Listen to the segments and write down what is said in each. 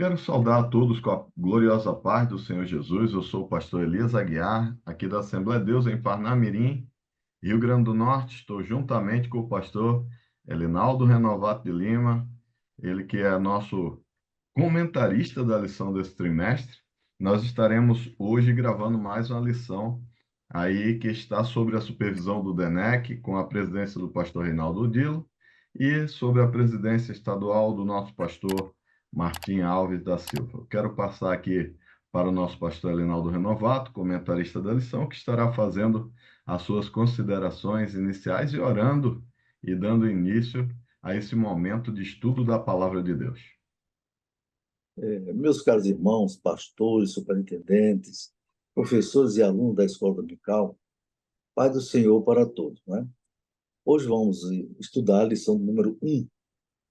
Quero saudar a todos com a gloriosa paz do Senhor Jesus. Eu sou o pastor Elias Aguiar, aqui da Assembleia de Deus em Parnamirim, Rio Grande do Norte. Estou juntamente com o pastor Elinaldo Renovato de Lima, ele que é nosso comentarista da lição desse trimestre. Nós estaremos hoje gravando mais uma lição aí que está sobre a supervisão do DENEC, com a presidência do pastor Reinaldo Dilo, e sobre a presidência estadual do nosso pastor Martim Alves da Silva. Eu quero passar aqui para o nosso pastor Elinaldo Renovato, comentarista da lição, que estará fazendo as suas considerações iniciais e orando e dando início a esse momento de estudo da palavra de Deus. Meus caros irmãos, pastores, superintendentes, professores e alunos da Escola Dominical, Pai do Senhor para todos, né? Hoje vamos estudar a lição número 1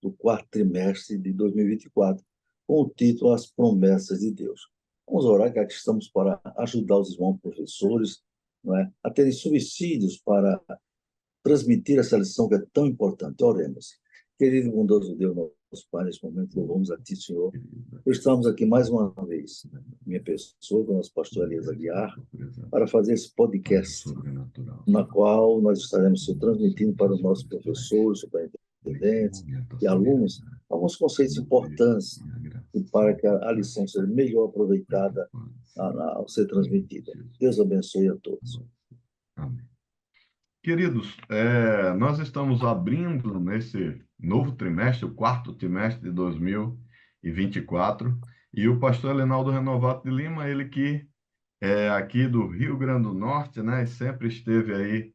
do quarto trimestre de 2024, com o título As Promessas de Deus. Vamos orar, que aqui estamos para ajudar os irmãos professores, não é, a terem subsídios para transmitir essa lição que é tão importante. Oremos. Querido e bondoso Deus, nosso Pai, nesse momento louvamos a Ti, Senhor. Estamos aqui mais uma vez, minha pessoa, com o nosso pastor Elias Aguiar, para fazer esse podcast, na qual nós estaremos transmitindo para os nossos professores, superintendentes e alunos alguns conceitos importantes e para que a lição seja melhor aproveitada ao ser transmitida. Deus abençoe a todos. Amém. Queridos, nós estamos abrindo nesse novo trimestre, o quarto trimestre de 2024, e o pastor Elinaldo Renovato de Lima, ele que é aqui do Rio Grande do Norte, né, e sempre esteve aí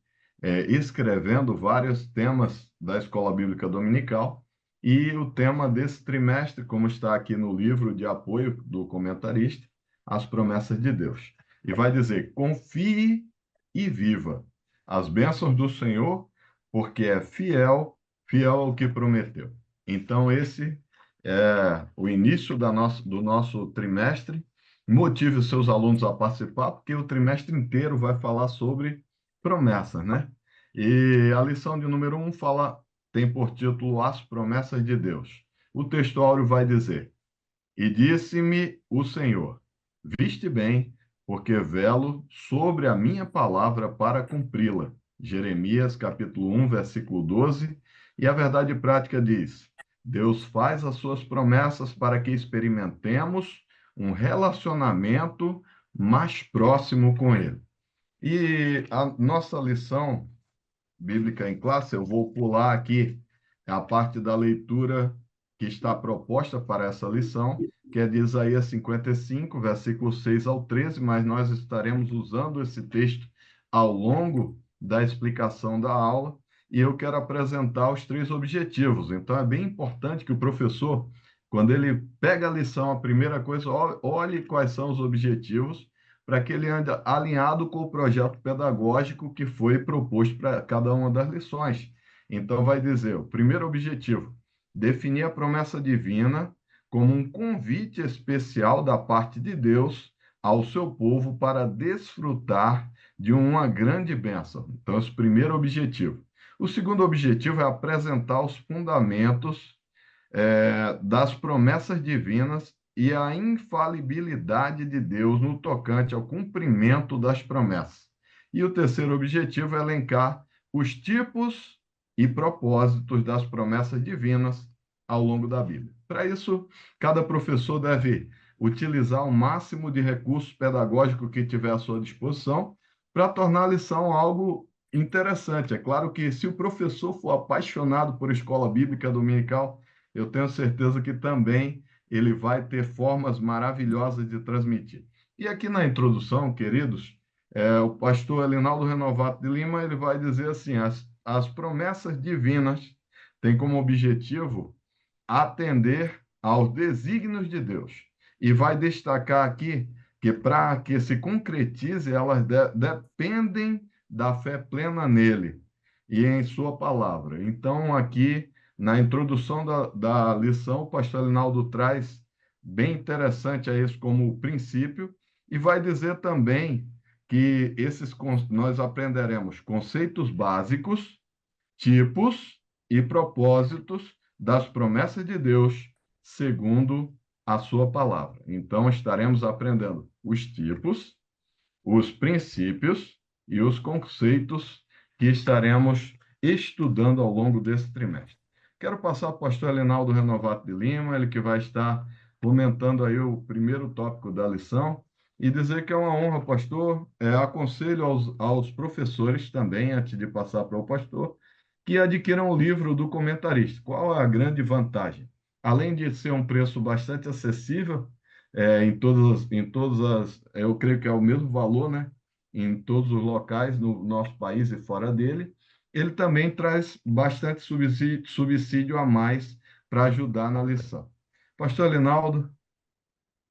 escrevendo vários temas da Escola Bíblica Dominical, e o tema desse trimestre, como está aqui no livro de apoio do comentarista, As Promessas de Deus. E vai dizer: confie e viva as bênçãos do Senhor, porque é fiel, fiel ao que prometeu. Então, esse é o início do nosso trimestre. Motive os seus alunos a participar, porque o trimestre inteiro vai falar sobre promessas, né? E a lição de número 1 tem por título As Promessas de Deus. O textuário vai dizer: E disse-me o Senhor, viste bem, porque velo sobre a minha palavra para cumpri-la. Jeremias, capítulo 1, versículo 12. E a verdade prática diz: Deus faz as suas promessas para que experimentemos um relacionamento mais próximo com Ele. E a nossa lição bíblica em classe, eu vou pular aqui a parte da leitura que está proposta para essa lição, que é de Isaías 55, versículos 6 ao 13, mas nós estaremos usando esse texto ao longo da explicação da aula, e eu quero apresentar os 3 objetivos. Então, é bem importante que o professor, quando ele pega a lição, a primeira coisa, olhe quais são os objetivos, para que ele ande alinhado com o projeto pedagógico que foi proposto para cada uma das lições. Então, vai dizer, o primeiro objetivo: definir a promessa divina como um convite especial da parte de Deus ao seu povo para desfrutar de uma grande bênção. Então, esse primeiro objetivo. O segundo objetivo é apresentar os fundamentos das promessas divinas e a infalibilidade de Deus no tocante ao cumprimento das promessas. E o terceiro objetivo é elencar os tipos e propósitos das promessas divinas ao longo da Bíblia. Para isso, cada professor deve utilizar o máximo de recursos pedagógicos que tiver à sua disposição para tornar a lição algo interessante. É claro que, se o professor for apaixonado por escola bíblica dominical, eu tenho certeza que também ele vai ter formas maravilhosas de transmitir. E aqui na introdução, queridos, o pastor Elinaldo Renovato de Lima, ele vai dizer assim: as promessas divinas têm como objetivo atender aos desígnios de Deus. E vai destacar aqui que, para que se concretize, elas dependem da fé plena nele e em sua palavra. Então, aqui, na introdução da lição, o pastor Elinaldo traz bem interessante a isso como princípio, e vai dizer também que nós aprenderemos conceitos básicos, tipos e propósitos das promessas de Deus, segundo a sua palavra. Então, estaremos aprendendo os tipos, os princípios e os conceitos que estaremos estudando ao longo desse trimestre. Quero passar para o pastor Elinaldo Renovato de Lima, ele que vai estar comentando aí o primeiro tópico da lição, e dizer que é uma honra, pastor. Aconselho aos professores também, antes de passar para o pastor, que adquiram o livro do comentarista. Qual é a grande vantagem? Além de ser um preço bastante acessível, eu creio que é o mesmo valor, né? Em todos os locais no nosso país e fora dele, ele também traz bastante subsídio a mais para ajudar na lição. Pastor Linaldo,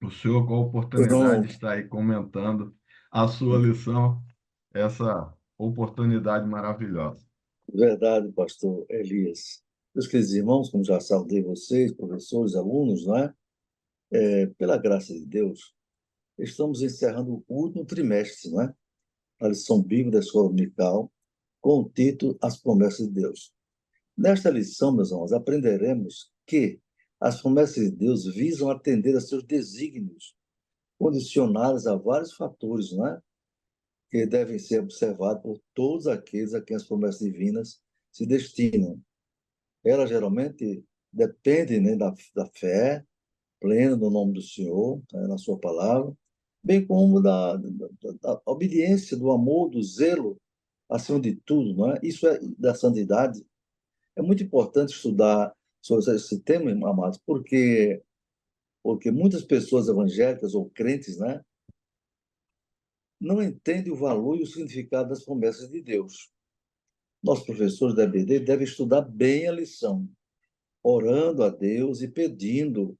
o senhor com a Pois oportunidade não, de estar aí comentando a sua lição, essa oportunidade maravilhosa. verdade, pastor Elias. Meus queridos irmãos, como já saudei vocês, professores, alunos, não é? Pela graça de Deus, estamos encerrando o último trimestre, não é? A lição bíblica da escola dominical, com o título As Promessas de Deus. Nesta lição, meus irmãos, aprenderemos que as promessas de Deus visam atender a seus desígnios, condicionados a vários fatores, não é? Que devem ser observados por todos aqueles a quem as promessas divinas se destinam. Elas geralmente dependem, né, da fé plena no nome do Senhor, né, na sua palavra, bem como da obediência, do amor, do zelo, acima de tudo, não é? Isso é da santidade. É muito importante estudar sobre esse tema, amados, porque muitas pessoas evangélicas ou crentes, né, não entendem o valor e o significado das promessas de Deus. Nossos professores da EBD devem estudar bem a lição, orando a Deus e pedindo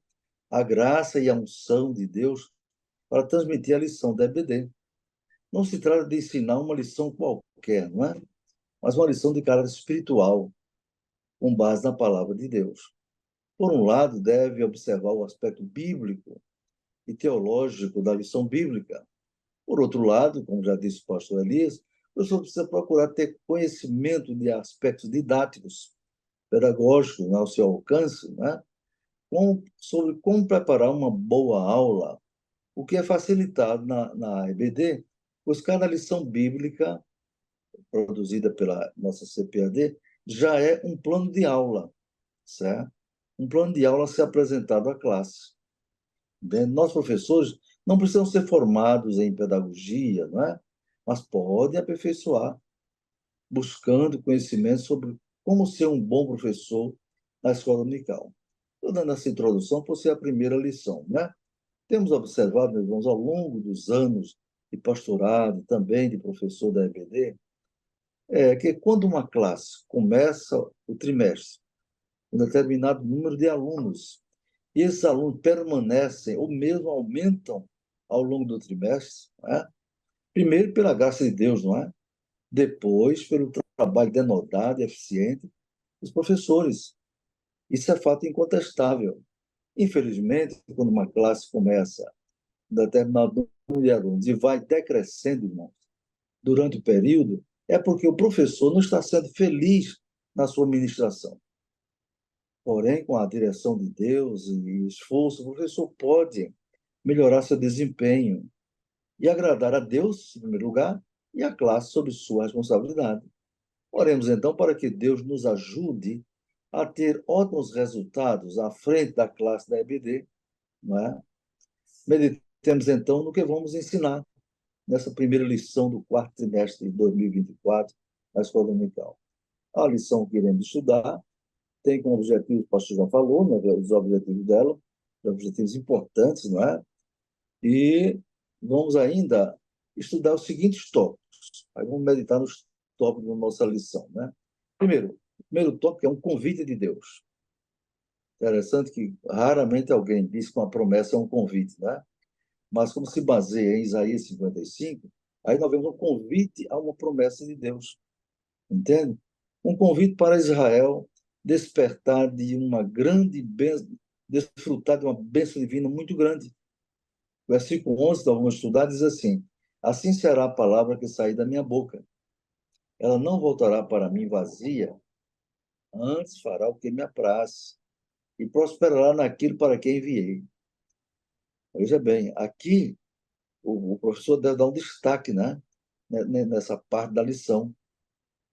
a graça e a unção de Deus para transmitir a lição da EBD. Não se trata de ensinar uma lição qualquer, não é? Mas uma lição de caráter espiritual, com base na palavra de Deus. Por um lado, deve observar o aspecto bíblico e teológico da lição bíblica. Por outro lado, como já disse o pastor Elias, o professor precisa procurar ter conhecimento de aspectos didáticos, pedagógicos, né, ao seu alcance, né, sobre como preparar uma boa aula, o que é facilitado na EBD, pois cada lição bíblica produzida pela nossa CPAD já é um plano de aula, certo? Um plano de aula a ser apresentado à classe. Nós, professores, não precisam ser formados em pedagogia, não é? Mas podem aperfeiçoar, buscando conhecimento sobre como ser um bom professor na escola dominical. Estou dando essa introdução por ser a primeira lição, né? Temos observado, meus irmãos, ao longo dos anos de pastorado, também de professor da EBD, que quando uma classe começa o trimestre, um determinado número de alunos, e esses alunos permanecem ou mesmo aumentam ao longo do trimestre, não é? Primeiro pela graça de Deus, não é? Depois pelo trabalho denodado e eficiente dos professores. Isso é fato incontestável. Infelizmente, quando uma classe começa um determinado número de alunos e vai decrescendo, irmãos, durante o período, é porque o professor não está sendo feliz na sua ministração. Porém, com a direção de Deus e esforço, o professor pode melhorar seu desempenho e agradar a Deus, em primeiro lugar, e a classe sob sua responsabilidade. Oremos então para que Deus nos ajude a ter ótimos resultados à frente da classe da EBD, não é? Meditemos então no que vamos ensinar nessa primeira lição do quarto trimestre de 2024 da Escola Dominical. A lição que iremos estudar tem como objetivo, o pastor já falou, né, os objetivos dela, objetivos importantes, não é? E vamos ainda estudar os seguintes tópicos. Aí vamos meditar nos tópicos da nossa lição, né? Primeiro, o primeiro tópico é um convite de Deus. Interessante que raramente alguém diz que uma promessa é um convite, né? Mas como se baseia em Isaías 55, aí nós vemos um convite a uma promessa de Deus, entende? Um convite para Israel despertar de uma grande bênção, desfrutar de uma bênção divina muito grande. O versículo 11, que nós vamos estudar, diz assim: Assim será a palavra que sair da minha boca. Ela não voltará para mim vazia, antes fará o que me apraz e prosperará naquilo para que enviei. Veja bem, aqui o professor deve dar um destaque, né? Nessa parte da lição,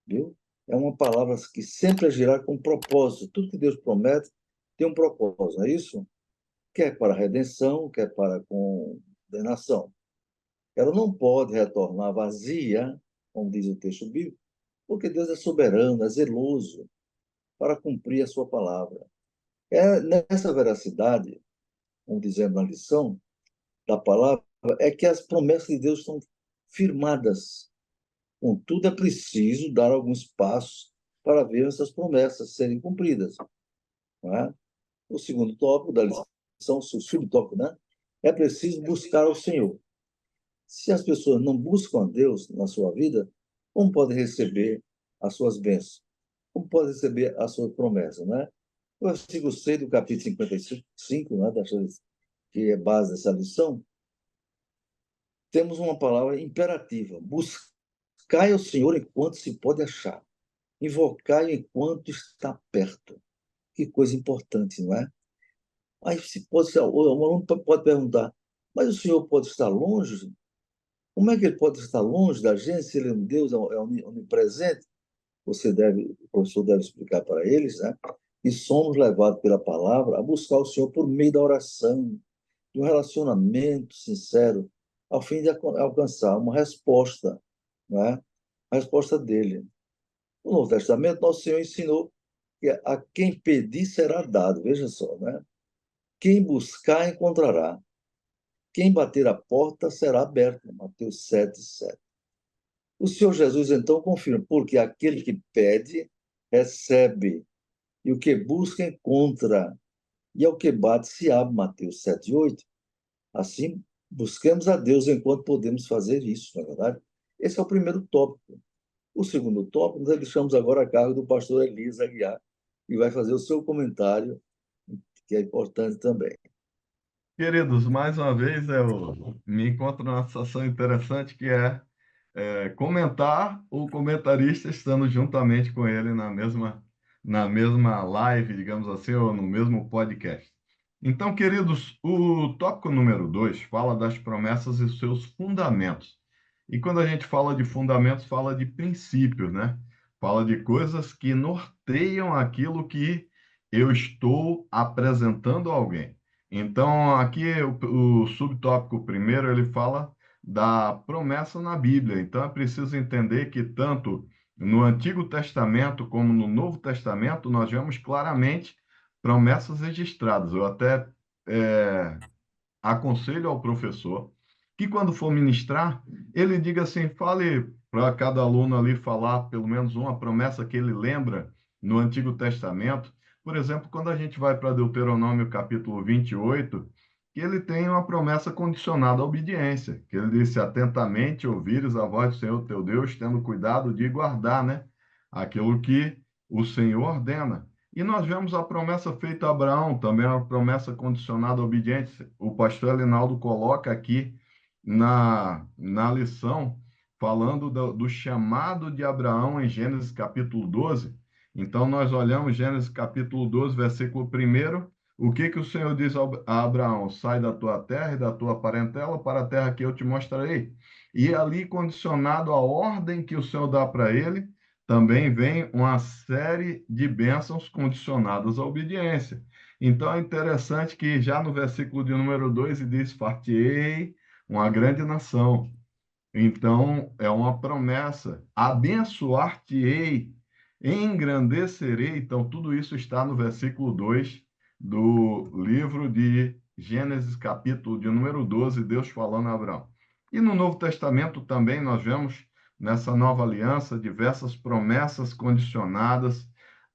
viu? É uma palavra que sempre agirá com propósito. Tudo que Deus promete tem um propósito, não é isso? Quer para a redenção, quer para a condenação. Ela não pode retornar vazia, como diz o texto bíblico, porque Deus é soberano, é zeloso para cumprir a sua palavra. É nessa veracidade, como dizemos na lição da palavra, é que as promessas de Deus estão firmadas. Contudo, é preciso dar alguns passos para ver essas promessas serem cumpridas. Não é? O segundo tópico da lição, o subtópico, né? É preciso buscar o Senhor. Se as pessoas não buscam a Deus na sua vida, como podem receber as suas bênçãos? Como podem receber as suas promessas, né? O versículo 6 do capítulo 55, né, que é base dessa lição, temos uma palavra imperativa: buscai o Senhor enquanto se pode achar, invocai enquanto está perto. Que coisa importante, não é? Aí se pode, o aluno pode perguntar, mas o Senhor pode estar longe? Como é que ele pode estar longe da gente se ele é um Deus, é onipresente? O professor deve explicar para eles, né? E somos levados pela palavra a buscar o Senhor por meio da oração, de um relacionamento sincero, ao fim de alcançar uma resposta, né? A resposta dele. No Novo Testamento, nosso Senhor ensinou que a quem pedir será dado, veja só, né? Quem buscar encontrará, quem bater a porta será aberta, Mateus 7:7. O Senhor Jesus então confirma, porque aquele que pede, recebe, e o que busca, encontra, e ao que bate, se abre, Mateus 7:8. Assim, busquemos a Deus enquanto podemos fazer isso, não é verdade? Esse é o primeiro tópico. O segundo tópico, nós deixamos agora a cargo do pastor Elias Aguiar, que vai fazer o seu comentário, que é importante também. Queridos, mais uma vez eu me encontro numa situação interessante que é comentar o comentarista estando juntamente com ele na mesma live, digamos assim, ou no mesmo podcast. Então, queridos, o tópico número 2 fala das promessas e seus fundamentos. E quando a gente fala de fundamentos, fala de princípios, né? Fala de coisas que norteiam aquilo que eu estou apresentando a alguém. Então, aqui o subtópico primeiro, ele fala da promessa na Bíblia. Então, é preciso entender que tanto no Antigo Testamento como no Novo Testamento, nós vemos claramente promessas registradas. Eu até é, aconselho ao professor que, quando for ministrar, ele diga assim: fale para cada aluno ali falar pelo menos uma promessa que ele lembra no Antigo Testamento. Por exemplo, quando a gente vai para Deuteronômio capítulo 28, que ele tem uma promessa condicionada à obediência, que ele disse: atentamente ouvires a voz do Senhor teu Deus, tendo cuidado de guardar, né, aquilo que o Senhor ordena. E nós vemos a promessa feita a Abraão, também a promessa condicionada à obediência. O pastor Elinaldo coloca aqui na lição, falando do chamado de Abraão em Gênesis capítulo 12. Então, nós olhamos Gênesis capítulo 12, versículo 1. O que que o Senhor diz a Abraão? Sai da tua terra e da tua parentela para a terra que eu te mostrarei. E ali, condicionado à ordem que o Senhor dá para ele, também vem uma série de bênçãos condicionadas à obediência. Então é interessante que já no versículo de número 2 ele diz: Far-te-ei uma grande nação. Então é uma promessa: abençoar-te-ei, engrandecerei. Então tudo isso está no versículo 2 do livro de Gênesis, capítulo de número 12, Deus falando a Abraão. E no Novo Testamento também nós vemos nessa nova aliança diversas promessas condicionadas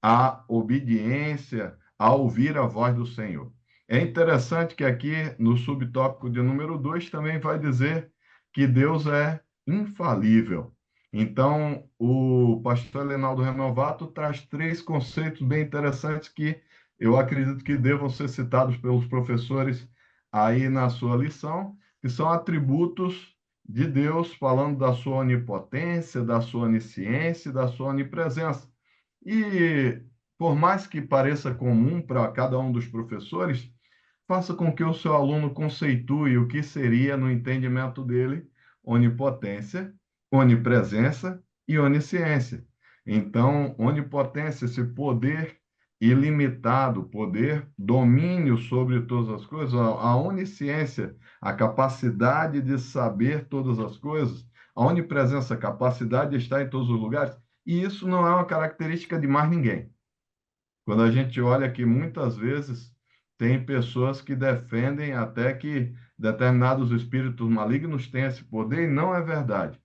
à obediência, a ouvir a voz do Senhor. É interessante que aqui no subtópico de número 2 também vai dizer que Deus é infalível. Então, o pastor Leonardo Renovato traz três conceitos bem interessantes que eu acredito que devam ser citados pelos professores aí na sua lição, que são atributos de Deus, falando da sua onipotência, da sua onisciência, da sua onipresença. E por mais que pareça comum para cada um dos professores, faça com que o seu aluno conceitue o que seria, no entendimento dele, onipotência, onipresença e onisciência. Então, onipotência, esse poder ilimitado, poder, domínio sobre todas as coisas, a onisciência, a capacidade de saber todas as coisas, a onipresença, a capacidade de estar em todos os lugares, e isso não é uma característica de mais ninguém. Quando a gente olha que muitas vezes tem pessoas que defendem até que determinados espíritos malignos têm esse poder, e não é verdade.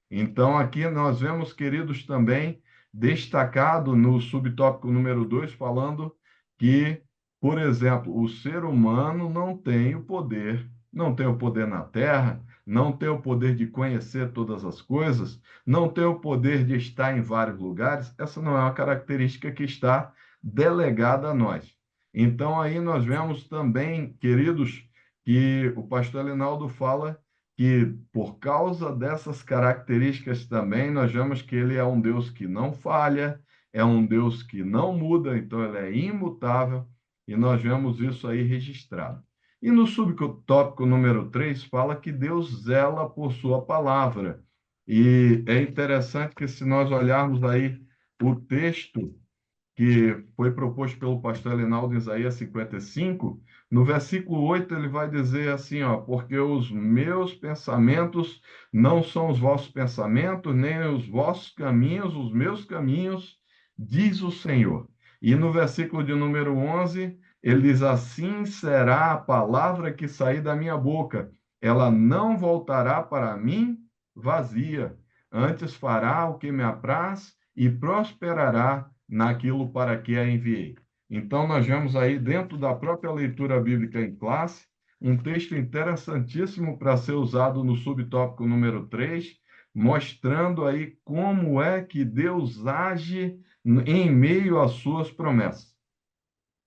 Então, aqui nós vemos, queridos, também destacado no subtópico número 2, falando que, por exemplo, o ser humano não tem o poder, não tem o poder na Terra, não tem o poder de conhecer todas as coisas, não tem o poder de estar em vários lugares. Essa não é uma característica que está delegada a nós. Então, aí nós vemos também, queridos, que o pastor Linaldo fala que, por causa dessas características também, nós vemos que ele é um Deus que não falha, é um Deus que não muda, então ele é imutável, e nós vemos isso aí registrado. E no subtópico número 3 fala que Deus zela por sua palavra. E é interessante que, se nós olharmos aí o texto que foi proposto pelo pastor Elinaldo em Isaías 55, no versículo 8 ele vai dizer assim, ó, porque os meus pensamentos não são os vossos pensamentos, nem os vossos caminhos, os meus caminhos, diz o Senhor. E no versículo de número 11, ele diz, assim será a palavra que sair da minha boca, ela não voltará para mim vazia, antes fará o que me apraz e prosperará naquilo para que a enviei. Então, nós vemos aí, dentro da própria leitura bíblica em classe, um texto interessantíssimo para ser usado no subtópico número 3, mostrando aí como é que Deus age em meio às suas promessas.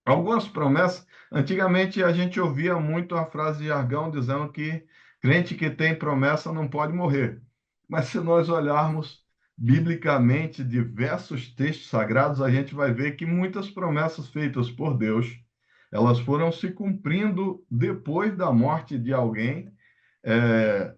Algumas promessas, antigamente a gente ouvia muito a frase de jargão dizendo que crente que tem promessa não pode morrer. Mas se nós olharmos biblicamente diversos textos sagrados, a gente vai ver que muitas promessas feitas por Deus, elas foram se cumprindo depois da morte de alguém, é,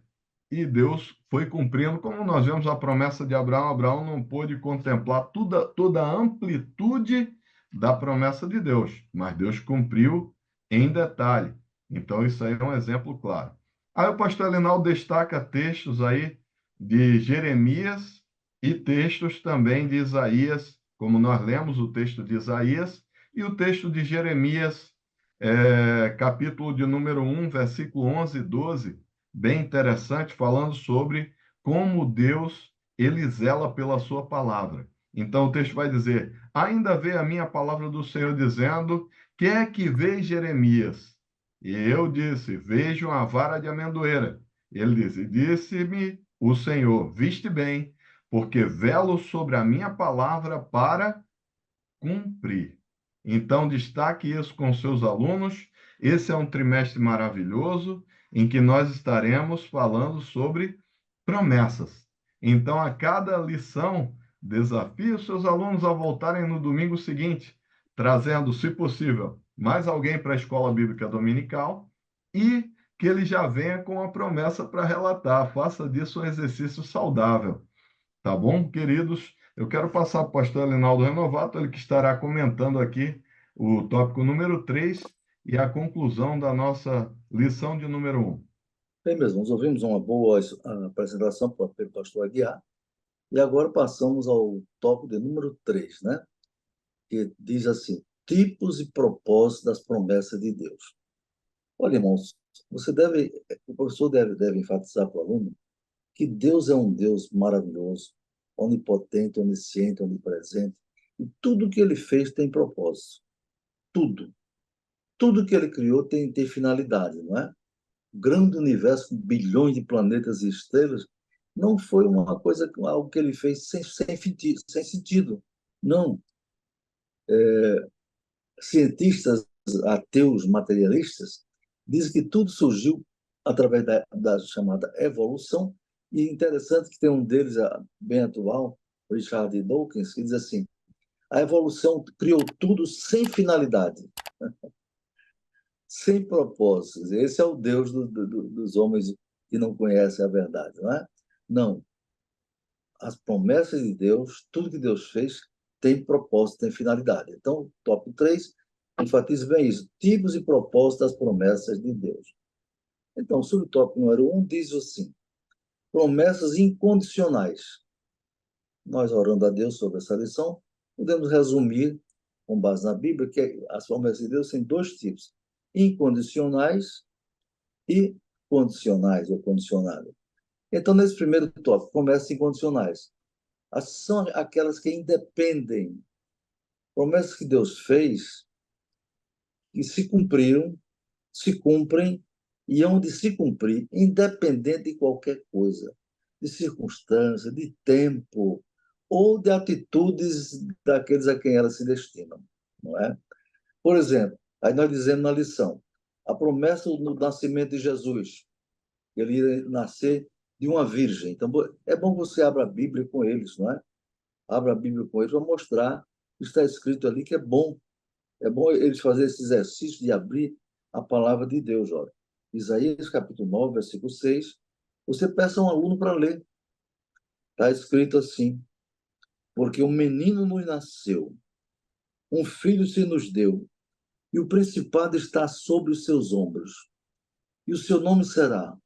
e Deus foi cumprindo, como nós vemos a promessa de Abraão. Abraão não pôde contemplar toda a amplitude da promessa de Deus, mas Deus cumpriu em detalhe. Então, isso aí é um exemplo claro. Aí o pastor Elinaldo destaca textos aí de Jeremias e textos também de Isaías, como nós lemos o texto de Isaías e o texto de Jeremias, capítulo de número 1, versículo 11 e 12, bem interessante, falando sobre como Deus ele zela pela sua palavra. Então o texto vai dizer: ainda vê a minha palavra do Senhor dizendo: que é que vê Jeremias? E eu disse: vejo uma vara de amendoeira. Ele disse: disse-me o Senhor: viste bem, porque velo sobre a minha palavra para cumprir. Então, destaque isso com seus alunos. Esse é um trimestre maravilhoso em que nós estaremos falando sobre promessas. Então, a cada lição, desafie os seus alunos a voltarem no domingo seguinte, trazendo, se possível, mais alguém para a escola bíblica dominical e que ele já venha com a promessa para relatar. Faça disso um exercício saudável. Tá bom, queridos? Eu quero passar para o pastor Elinaldo Renovato, ele que estará comentando aqui o tópico número 3 e a conclusão da nossa lição de número 1. Bem mesmo, nós ouvimos uma boa apresentação pelo pastor Aguiar, e agora passamos ao tópico de número 3, né? Que diz assim, tipos e propósitos das promessas de Deus. Olha, irmãos, o professor deve enfatizar para o aluno que Deus é um Deus maravilhoso, onipotente, onisciente, onipresente, e tudo que ele fez tem propósito. Tudo. Tudo que ele criou tem finalidade, não é? O grande universo com bilhões de planetas e estrelas não foi uma coisa, algo que ele fez sem sentido. Não. Cientistas ateus materialistas dizem que tudo surgiu através da chamada evolução, e interessante que tem um deles, bem atual, Richard Dawkins, que diz assim, a evolução criou tudo sem finalidade. sem propósitos. Esse é o Deus dos homens que não conhecem a verdade, não é? Não. As promessas de Deus, tudo que Deus fez, tem propósito, tem finalidade. Então, tópico 3 enfatiza bem isso. Tipos e propósitos das promessas de Deus. Então, o subtópico número 1 diz assim: promessas incondicionais. Nós, orando a Deus sobre essa lição, podemos resumir, com base na Bíblia, que as promessas de Deus têm dois tipos: incondicionais e condicionais ou condicionadas. Então, nesse primeiro tópico, promessas incondicionais. São aquelas que independem, promessas que Deus fez, que se cumpriram, se cumprem e hão de se cumprir, independente de qualquer coisa, de circunstância, de tempo ou de atitudes daqueles a quem elas se destinam, não é? Por exemplo, aí nós dizemos na lição, a promessa do nascimento de Jesus, ele ia nascer de uma virgem. Então, é bom que você abra a Bíblia com eles, não é? Abra a Bíblia com eles para mostrar o que está escrito ali, que é bom. É bom eles fazerem esse exercício de abrir a palavra de Deus, olha. Isaías, capítulo 9, versículo 6. Você peça a um aluno para ler. Está escrito assim: porque um menino nos nasceu, um filho se nos deu, e o principado está sobre os seus ombros. E o seu nome será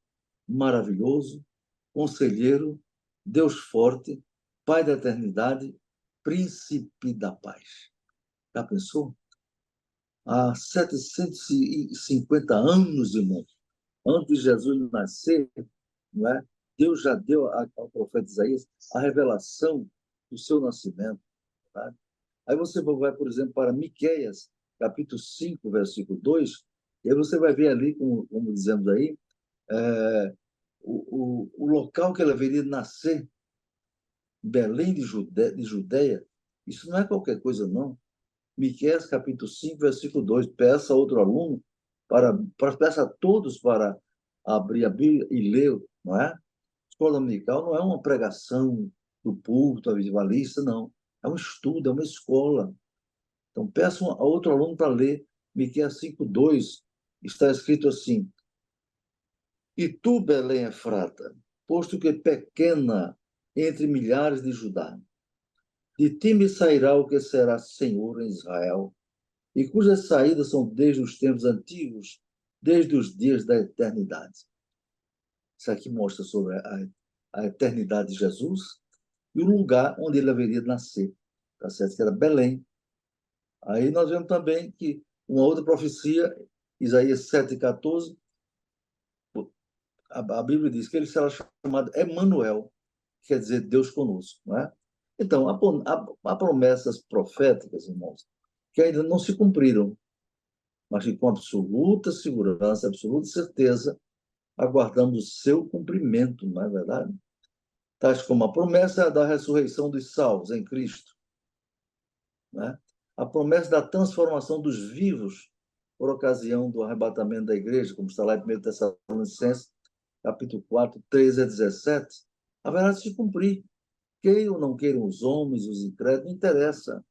Maravilhoso, Conselheiro, Deus Forte, Pai da Eternidade, Príncipe da Paz. Já pensou? Há 750 anos, irmão, antes de Jesus nascer, não é? Deus já deu ao profeta Isaías a revelação do seu nascimento. Tá? Aí você vai, por exemplo, para Miqueias, capítulo 5, versículo 2, e aí você vai ver ali, como dizemos aí, o local que ele haveria de nascer, Belém de Judeia. Isso não é qualquer coisa, não. Miqueias, capítulo 5, versículo 2. Peça a outro aluno, peça a todos para abrir a Bíblia e ler, não é? Escola dominical não é uma pregação do púlpito, avivalista, não. É um estudo, é uma escola. Então, peça a outro aluno para ler Miqueias 5, 2. Está escrito assim: E tu, Belém Efrata, posto que pequena entre milhares de Judá, de ti me sairá o que será Senhor em Israel, e cujas saídas são desde os tempos antigos, desde os dias da eternidade. Isso aqui mostra sobre a eternidade de Jesus e o lugar onde ele haveria de nascer. Tá certo? Que era Belém. Aí nós vemos também que uma outra profecia, Isaías 7,14, a Bíblia diz que ele será chamado Emanuel, que quer dizer Deus conosco. Não é? Então, há promessas proféticas, irmãos, que ainda não se cumpriram, mas que com absoluta segurança, absoluta certeza, aguardamos o seu cumprimento, não é verdade? Tais como a promessa da ressurreição dos salvos em Cristo, né? A promessa da transformação dos vivos por ocasião do arrebatamento da igreja, como está lá em 1 Tessalonicenses, capítulo 4, 13 a 17, haverá de se cumprir. Queiram ou não queiram os homens, os incrédulos, não interessa.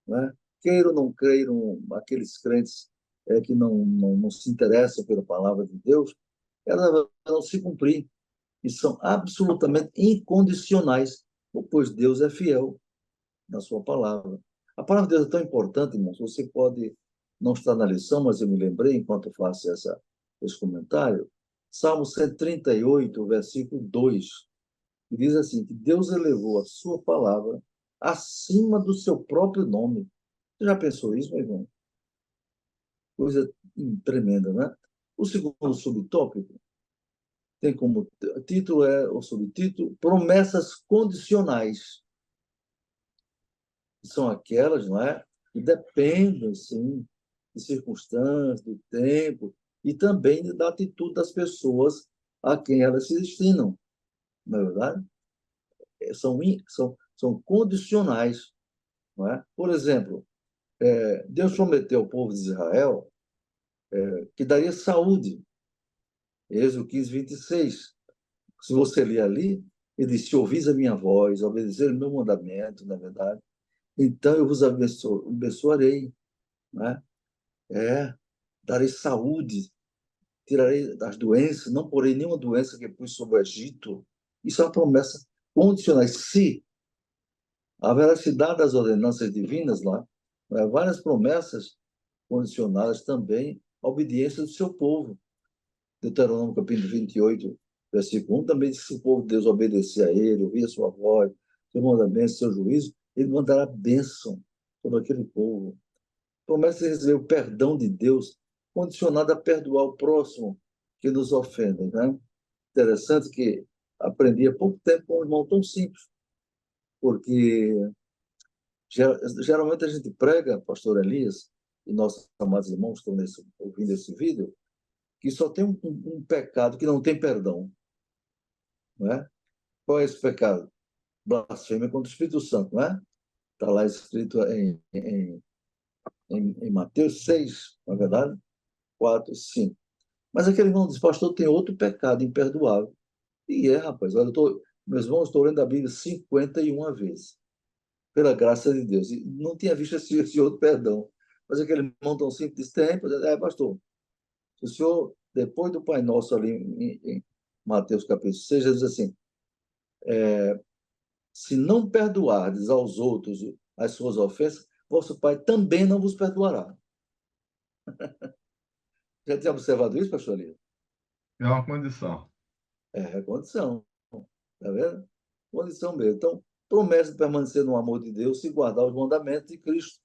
Né? Queiram ou não queiram aqueles crentes que não se interessam pela palavra de Deus, elas vão se cumprir e são absolutamente incondicionais, pois Deus é fiel na sua palavra. A palavra de Deus é tão importante, irmãos, você pode não estar na lição, mas eu me lembrei, enquanto faço esse comentário, Salmo 138, versículo 2, que diz assim, que Deus elevou a sua palavra acima do seu próprio nome. Você já pensou isso, meu irmão? Coisa tremenda, né? O segundo subtópico tem como título, o subtítulo, promessas condicionais. São aquelas, não é? Que dependem, sim, de circunstâncias, do tempo e também da atitude das pessoas a quem elas se destinam, não é verdade? São condicionais, não é? Por exemplo, Deus prometeu ao povo de Israel que daria saúde. Êxodo 15, 26. Se você ler ali, ele diz, se ouvis a minha voz, obedecer o meu mandamento, na verdade, então eu vos abençoarei. Né? É. darei saúde, tirarei das doenças, não porei nenhuma doença que pus sobre o Egito. Isso é uma promessa condicional. Se a veracidade das ordenanças divinas lá, né, várias promessas condicionadas também à obediência do seu povo. Deuteronômio capítulo 28, versículo 1, também diz que se o povo de Deus obedecer a ele, ouvir a sua voz, seu mandamento, seu juízo, ele mandará bênção sobre aquele povo. Promessa de receber o perdão de Deus, condicionado a perdoar o próximo que nos ofende. Né? Interessante que aprendi há pouco tempo com um irmão tão simples, porque geralmente a gente prega, pastor Elias, e nossos amados irmãos que estão ouvindo esse vídeo, que só tem um pecado que não tem perdão. Não é? Qual é esse pecado? Blasfêmia contra o Espírito Santo, não é? Está lá escrito em Mateus 6, na verdade, 4 e 5. Mas aquele irmão diz, pastor, tem outro pecado imperdoável. E rapaz, olha, meus irmãos, estou lendo a Bíblia 51 vezes, pela graça de Deus. E não tinha visto esse outro perdão. Mas aquele irmão tão simples disse, tem, pastor, o senhor, depois do Pai Nosso ali em Mateus capítulo 6, diz assim, se não perdoardes aos outros as suas ofensas, vosso Pai também não vos perdoará. Já tinha observado isso, pastor Lino? É uma condição. É condição. Está vendo? Condição mesmo. Então, promessa de permanecer no amor de Deus e guardar os mandamentos de Cristo.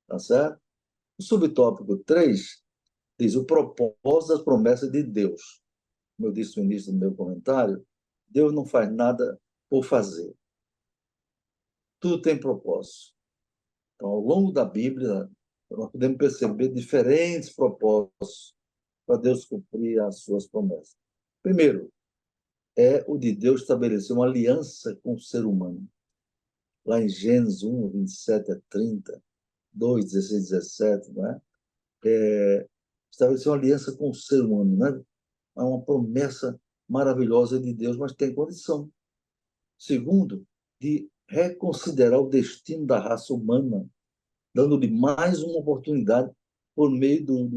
Tá certo? O subtópico 3 diz o propósito das promessas de Deus. Como eu disse no início do meu comentário, Deus não faz nada por fazer. Tudo tem propósito. Então, ao longo da Bíblia, nós podemos perceber diferentes propósitos para Deus cumprir as suas promessas. Primeiro, é o de Deus estabelecer uma aliança com o ser humano. Lá em Gênesis 1, 27 a 30, 2, 16, 17, não é? Estabelecer uma aliança com o ser humano, né? É uma promessa maravilhosa de Deus, mas tem condição. Segundo, de reconsiderar o destino da raça humana, dando-lhe mais uma oportunidade por meio do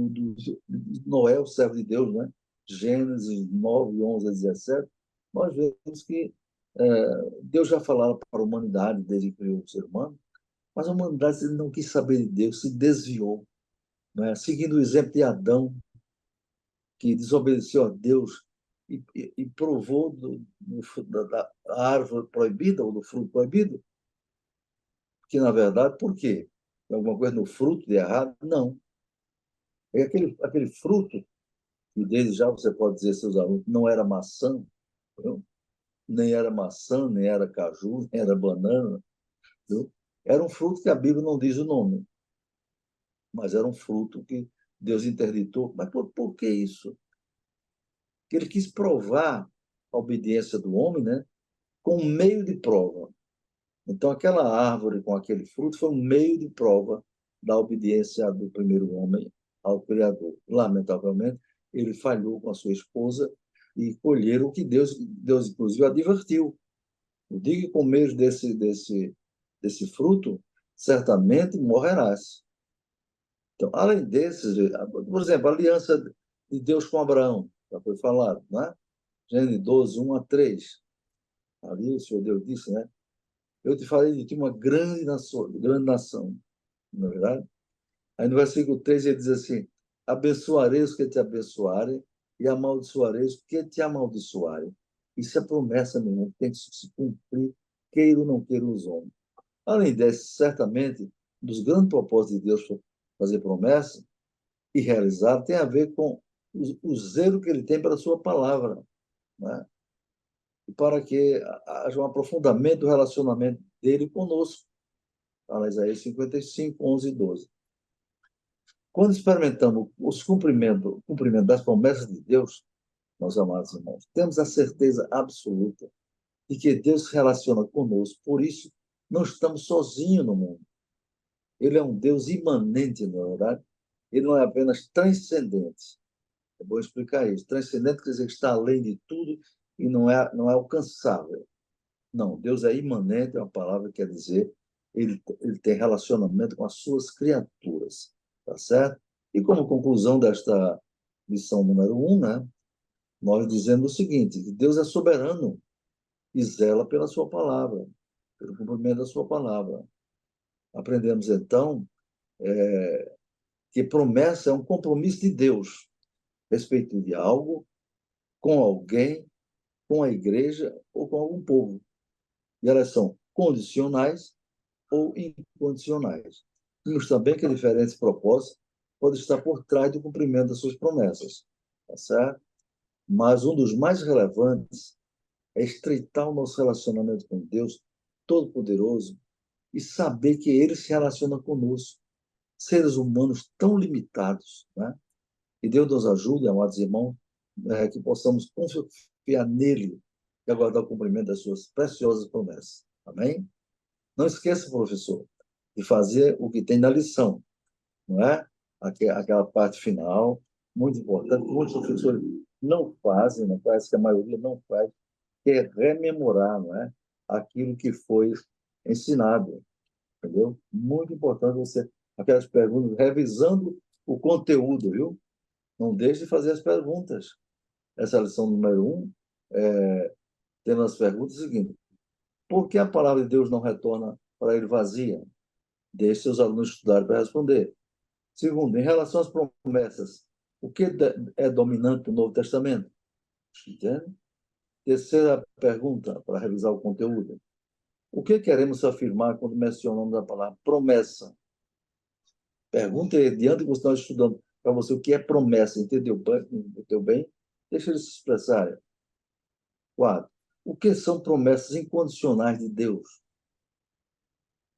Noé, o servo de Deus, né? Gênesis 9, 11 a 17, nós vemos que Deus já falava para a humanidade desde que criou o ser humano, mas a humanidade não quis saber de Deus, se desviou, né? Seguindo o exemplo de Adão, que desobedeceu a Deus e provou da árvore proibida, ou do fruto proibido, que, na verdade, por quê? Tem alguma coisa no fruto de errado? Não. É aquele fruto, que desde já você pode dizer, seus alunos, não era maçã, viu? Nem era maçã, nem era caju, nem era banana. Viu? Era um fruto que a Bíblia não diz o nome, mas era um fruto que Deus interditou. Mas por que isso? Que ele quis provar a obediência do homem, né, com um meio de prova. Então, aquela árvore com aquele fruto foi um meio de prova da obediência do primeiro homem ao Criador. Lamentavelmente, ele falhou com a sua esposa e colheram o que Deus inclusive, advertiu. O dia que comeres desse fruto, certamente morrerás. Então, além desses, por exemplo, a aliança de Deus com Abraão, já foi falado, não é? Gênesis 12, 1 a 3. Ali o Senhor Deus disse, né? Eu te farei de ti uma grande nação, não é verdade? Aí no versículo 3 ele diz assim, abençoarei os que te abençoarem e amaldiçoarei os que te amaldiçoarem. Isso é promessa, meu irmão, que tem que se cumprir, queira ou não queira os homens. Além desse, certamente, um dos grandes propósitos de Deus para fazer promessa e realizar tem a ver com o zelo que ele tem pela sua palavra, né? E para que haja um aprofundamento do relacionamento dele conosco. Fala Isaías 55, 11 e 12. Quando experimentamos o cumprimento das promessas de Deus, meus amados irmãos, temos a certeza absoluta de que Deus se relaciona conosco. Por isso, não estamos sozinhos no mundo. Ele é um Deus imanente, na verdade. Ele não é apenas transcendente. É bom explicar isso. Transcendente quer dizer que está além de tudo e não é alcançável. Não, Deus é imanente, é uma palavra que quer dizer ele tem relacionamento com as suas criaturas, tá certo? E como conclusão desta lição número 1, né, nós dizemos o seguinte, que Deus é soberano e zela pela sua palavra, pelo cumprimento da sua palavra. Aprendemos, então, que promessa é um compromisso de Deus a respeito de algo, com alguém, com a igreja ou com algum povo. E elas são condicionais ou incondicionais. Vimos também que diferentes propósitos podem estar por trás do cumprimento das suas promessas, tá certo? Mas um dos mais relevantes é estreitar o nosso relacionamento com Deus Todo-Poderoso e saber que Ele se relaciona conosco, seres humanos tão limitados, né? Que Deus nos ajude, amados irmãos, que possamos confiar nele e aguardar o cumprimento das suas preciosas promessas. Amém? Não esqueça, professor, de fazer o que tem na lição, não é? Aquela parte final, muito importante, que muitos professores não fazem, né? Parece que a maioria não faz, que é rememorar, não é? Aquilo que foi ensinado, entendeu? Muito importante você, aquelas perguntas, revisando o conteúdo, viu? Não deixe de fazer as perguntas. Essa lição número 1, tendo as perguntas seguintes. Por que a palavra de Deus não retorna para ele vazia? Deixe seus alunos estudarem para responder. Segundo, em relação às promessas, o que é dominante no Novo Testamento? Entende? Terceira pergunta, para revisar o conteúdo. O que queremos afirmar quando mencionamos a palavra promessa? Pergunta diante do que você está estudando para você o que é promessa. Entendeu bem? Deixa eles se expressarem. Quatro, o que são promessas incondicionais de Deus?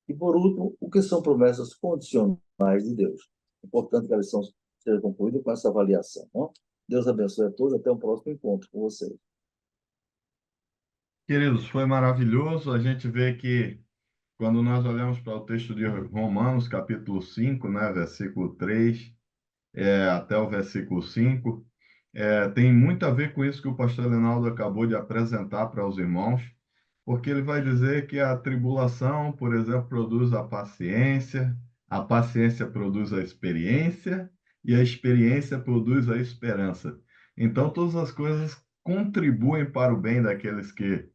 E, por último, o que são promessas condicionais de Deus? É importante que a lição seja concluída com essa avaliação. Não? Deus abençoe a todos. Até o próximo encontro com vocês. Queridos, foi maravilhoso. A gente vê que quando nós olhamos para o texto de Romanos, capítulo 5, né, versículo 3, até o versículo 5, tem muito a ver com isso que o pastor Leonardo acabou de apresentar para os irmãos, porque ele vai dizer que a tribulação, por exemplo, produz a paciência produz a experiência, e a experiência produz a esperança. Então, todas as coisas contribuem para o bem daqueles que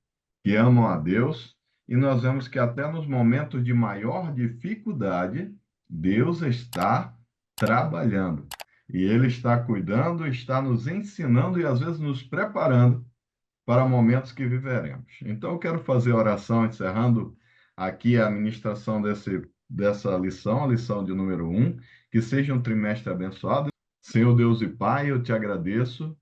amam a Deus, e nós vemos que até nos momentos de maior dificuldade, Deus está trabalhando. E Ele está cuidando, está nos ensinando e às vezes nos preparando para momentos que viveremos. Então, eu quero fazer a oração encerrando aqui a ministração dessa lição, a lição de número 1, que seja um trimestre abençoado. Senhor Deus e Pai, eu te agradeço.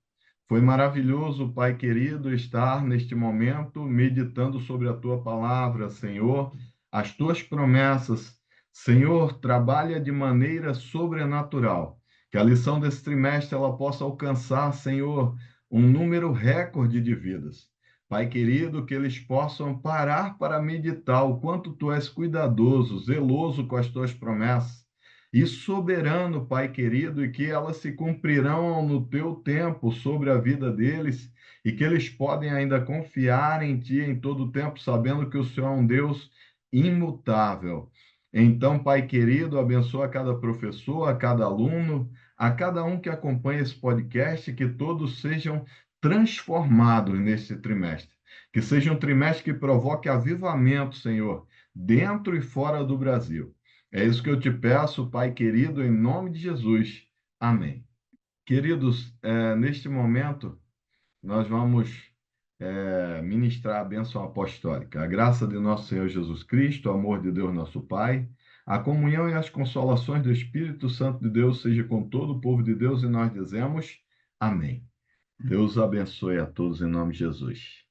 Foi maravilhoso, Pai querido, estar neste momento meditando sobre a tua palavra, Senhor, as tuas promessas. Senhor, trabalha de maneira sobrenatural. Que a lição desse trimestre ela possa alcançar, Senhor, um número recorde de vidas. Pai querido, que eles possam parar para meditar o quanto tu és cuidadoso, zeloso com as tuas promessas e soberano, Pai querido, e que elas se cumprirão no teu tempo sobre a vida deles e que eles podem ainda confiar em ti em todo o tempo, sabendo que o Senhor é um Deus imutável. Então, Pai querido, abençoa cada professor, a cada aluno, a cada um que acompanha esse podcast, que todos sejam transformados nesse trimestre. Que seja um trimestre que provoque avivamento, Senhor, dentro e fora do Brasil. É isso que eu te peço, Pai querido, em nome de Jesus. Amém. Queridos, neste momento, nós vamos ministrar a bênção apostólica. A graça de nosso Senhor Jesus Cristo, o amor de Deus, nosso Pai, a comunhão e as consolações do Espírito Santo de Deus seja com todo o povo de Deus e nós dizemos amém. Deus abençoe a todos em nome de Jesus.